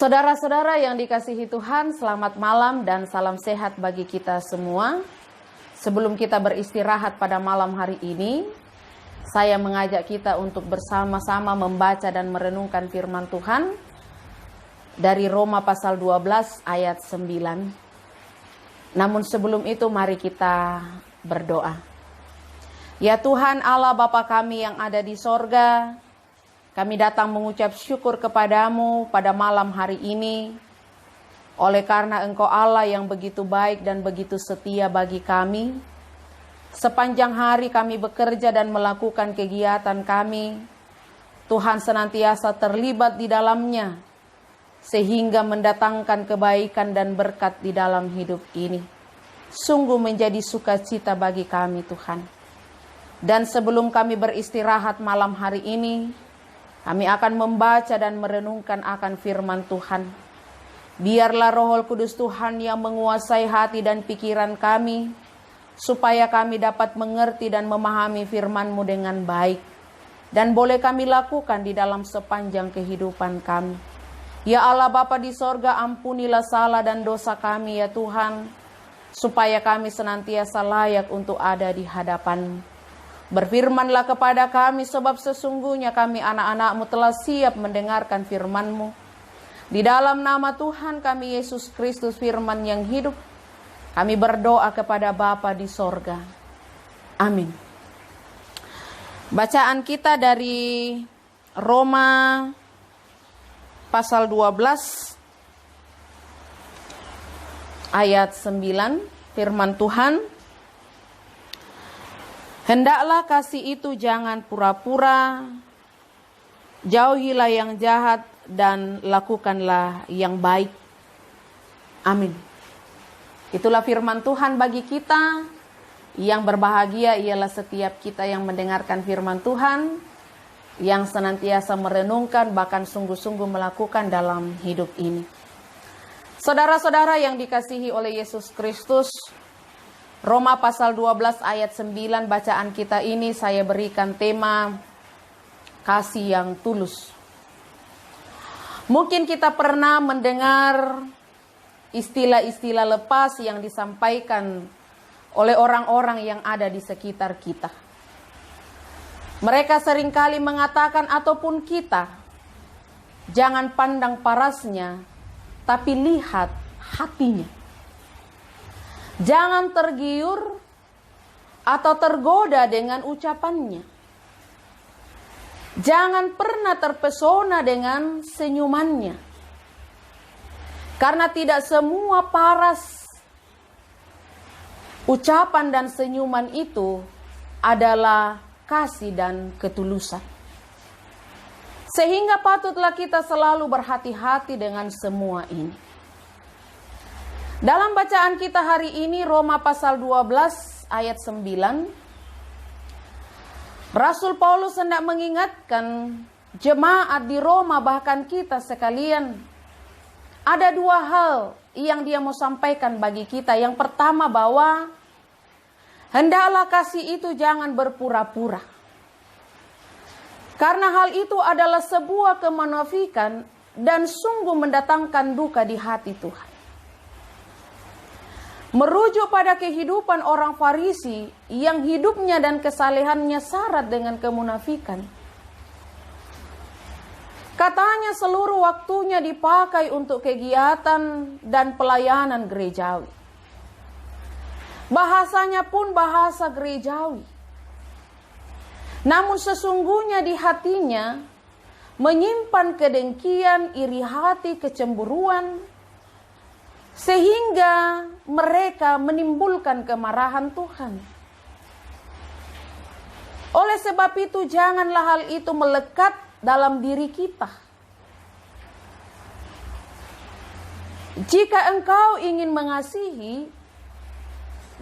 Saudara-saudara yang dikasihi Tuhan, selamat malam dan salam sehat bagi kita semua. Sebelum kita beristirahat pada malam hari ini, saya mengajak kita untuk bersama-sama membaca dan merenungkan firman Tuhan dari Roma pasal 12 ayat 9. Namun sebelum itu mari kita berdoa. Ya Tuhan Allah Bapa kami yang ada di sorga, kami datang mengucap syukur kepadamu pada malam hari ini, oleh karena Engkau Allah yang begitu baik dan begitu setia bagi kami. Sepanjang hari kami bekerja dan melakukan kegiatan kami, Tuhan senantiasa terlibat di dalamnya, sehingga mendatangkan kebaikan dan berkat di dalam hidup ini. Sungguh menjadi sukacita bagi kami Tuhan. Dan sebelum kami beristirahat malam hari ini, kami akan membaca dan merenungkan akan firman Tuhan. Biarlah Roh Kudus Tuhan yang menguasai hati dan pikiran kami, supaya kami dapat mengerti dan memahami firman-Mu dengan baik, dan boleh kami lakukan di dalam sepanjang kehidupan kami. Ya Allah Bapa di sorga, ampunilah salah dan dosa kami ya Tuhan, supaya kami senantiasa layak untuk ada di hadapan-Mu. Berfirmanlah kepada kami, sebab sesungguhnya kami anak-anak-Mu telah siap mendengarkan firman-Mu. Di dalam nama Tuhan kami Yesus Kristus firman yang hidup, kami berdoa kepada Bapa di sorga. Amin. Bacaan kita dari Roma pasal 12 ayat 9, firman Tuhan. Hendaklah kasih itu jangan pura-pura, jauhilah yang jahat dan lakukanlah yang baik. Amin. Itulah firman Tuhan bagi kita. Yang berbahagia ialah setiap kita yang mendengarkan firman Tuhan, yang senantiasa merenungkan bahkan sungguh-sungguh melakukan dalam hidup ini. Saudara-saudara yang dikasihi oleh Yesus Kristus, Roma pasal 12 ayat 9 bacaan kita ini saya berikan tema kasih yang tulus. Mungkin kita pernah mendengar istilah-istilah lepas yang disampaikan oleh orang-orang yang ada di sekitar kita. Mereka seringkali mengatakan ataupun kita, jangan pandang parasnya, tapi lihat hatinya. Jangan tergiur atau tergoda dengan ucapannya. Jangan pernah terpesona dengan senyumannya. Karena tidak semua paras ucapan dan senyuman itu adalah kasih dan ketulusan. Sehingga patutlah kita selalu berhati-hati dengan semua ini. Dalam bacaan kita hari ini Roma pasal 12 ayat 9, Rasul Paulus hendak mengingatkan jemaat di Roma bahkan kita sekalian. Ada dua hal yang dia mau sampaikan bagi kita. Yang pertama bahwa hendaklah kasih itu jangan berpura-pura. Karena hal itu adalah sebuah kemunafikan dan sungguh mendatangkan duka di hati Tuhan. Merujuk pada kehidupan orang Farisi yang hidupnya dan kesalehannya syarat dengan kemunafikan. Katanya seluruh waktunya dipakai untuk kegiatan dan pelayanan gerejawi. Bahasanya pun bahasa gerejawi. Namun sesungguhnya di hatinya menyimpan kedengkian, iri hati, kecemburuan, sehingga mereka menimbulkan kemarahan Tuhan. Oleh sebab itu janganlah hal itu melekat dalam diri kita. Jika engkau ingin mengasihi,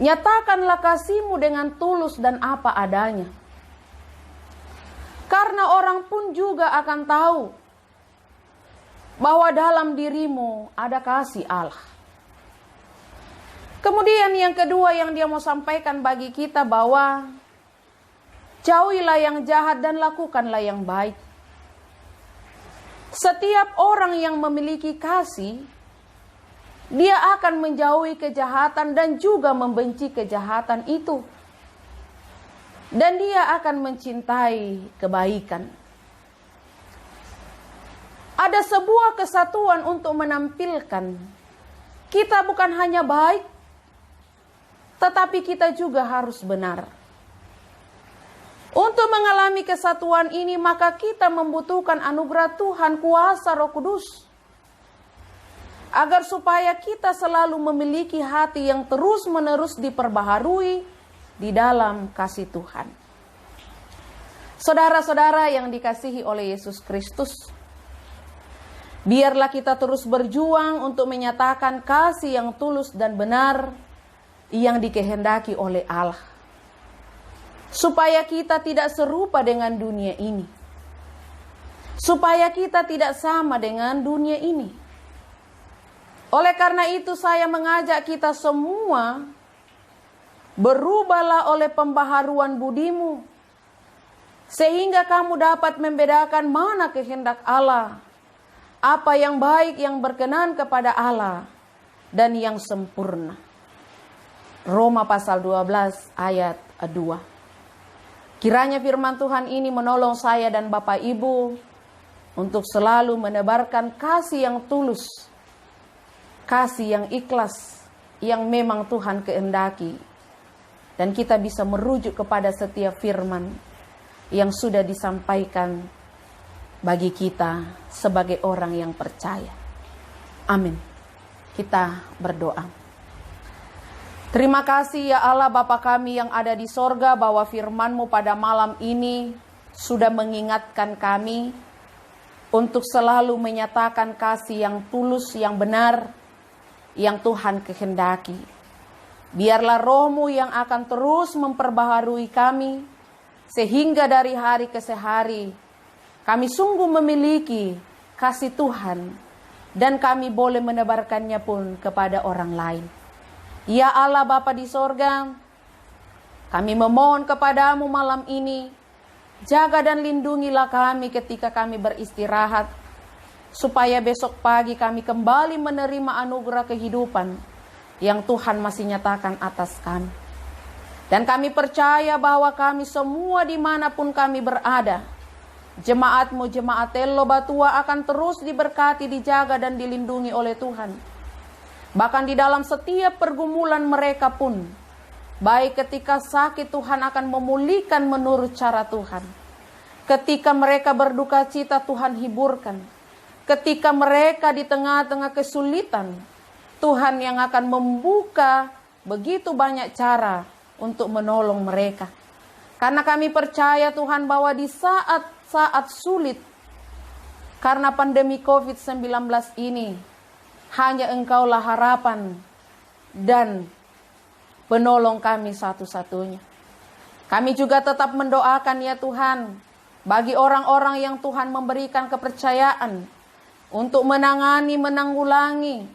nyatakanlah kasihmu dengan tulus dan apa adanya. Karena orang pun juga akan tahu bahwa dalam dirimu ada kasih Allah. Kemudian yang kedua yang dia mau sampaikan bagi kita bahwa jauhilah yang jahat dan lakukanlah yang baik. Setiap orang yang memiliki kasih, dia akan menjauhi kejahatan dan juga membenci kejahatan itu. Dan dia akan mencintai kebaikan. Ada sebuah kesatuan untuk menampilkan kita bukan hanya baik, tetapi kita juga harus benar. Untuk mengalami kesatuan ini, maka kita membutuhkan anugerah Tuhan, kuasa Roh Kudus, agar supaya kita selalu memiliki hati yang terus-menerus diperbaharui di dalam kasih Tuhan. Saudara-saudara yang dikasihi oleh Yesus Kristus, biarlah kita terus berjuang untuk menyatakan kasih yang tulus dan benar yang dikehendaki oleh Allah, supaya kita tidak serupa dengan dunia ini, supaya kita tidak sama dengan dunia ini. Oleh karena itu saya mengajak kita semua, berubahlah oleh pembaharuan budimu, sehingga kamu dapat membedakan mana kehendak Allah, apa yang baik, yang berkenan kepada Allah, dan yang sempurna. Roma pasal 12 ayat 2. Kiranya firman Tuhan ini menolong saya dan Bapak Ibu untuk selalu menebarkan kasih yang tulus, kasih yang ikhlas, yang memang Tuhan kehendaki. Dan kita bisa merujuk kepada setiap firman yang sudah disampaikan bagi kita sebagai orang yang percaya. Amin. Kita berdoa. Terima kasih ya Allah Bapa kami yang ada di sorga, bahwa firman-Mu pada malam ini sudah mengingatkan kami untuk selalu menyatakan kasih yang tulus, yang benar, yang Tuhan kehendaki. Biarlah Roh-Mu yang akan terus memperbaharui kami, sehingga dari hari ke hari kami sungguh memiliki kasih Tuhan, dan kami boleh menebarkannya pun kepada orang lain. Ya Allah Bapa di sorga, kami memohon kepadamu malam ini, jaga dan lindungilah kami ketika kami beristirahat, supaya besok pagi kami kembali menerima anugerah kehidupan yang Tuhan masih nyatakan atas kami. Dan kami percaya bahwa kami semua dimanapun kami berada, jemaat-Mu, jemaat Telo Batua akan terus diberkati, dijaga dan dilindungi oleh Tuhan. Bahkan di dalam setiap pergumulan mereka pun, baik ketika sakit, Tuhan akan memulihkan menurut cara Tuhan. Ketika mereka berduka cita, Tuhan hiburkan. Ketika mereka di tengah-tengah kesulitan, Tuhan yang akan membuka begitu banyak cara untuk menolong mereka. Karena kami percaya Tuhan bahwa di saat-saat sulit karena pandemi COVID-19 ini, hanya Engkaulah harapan dan penolong kami satu-satunya. Kami juga tetap mendoakan ya Tuhan, bagi orang-orang yang Tuhan memberikan kepercayaan untuk menangani, menanggulangi,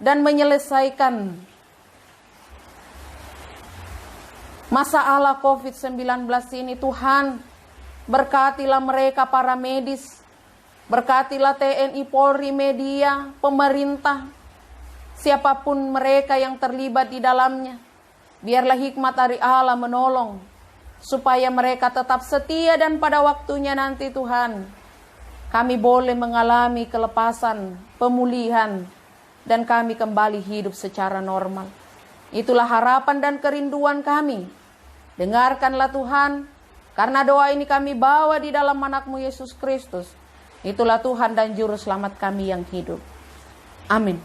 dan menyelesaikan masalah COVID-19 ini. Tuhan, berkatilah mereka para medis, berkatilah TNI, Polri, media, pemerintah, siapapun mereka yang terlibat di dalamnya. Biarlah hikmat dari Allah menolong, supaya mereka tetap setia, dan pada waktunya nanti Tuhan, kami boleh mengalami kelepasan, pemulihan, dan kami kembali hidup secara normal. Itulah harapan dan kerinduan kami. Dengarkanlah Tuhan, karena doa ini kami bawa di dalam anak-Mu Yesus Kristus. Itulah Tuhan dan Juru Selamat kami yang hidup. Amin.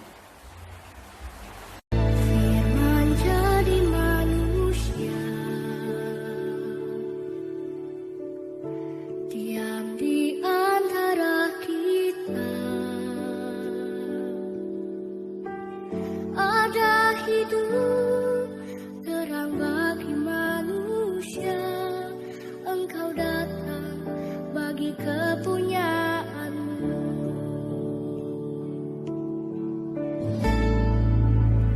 Firman jadi manusia, diam di antara kita. Ada hidup terang bagi manusia. Engkau datang bagi kepunyaan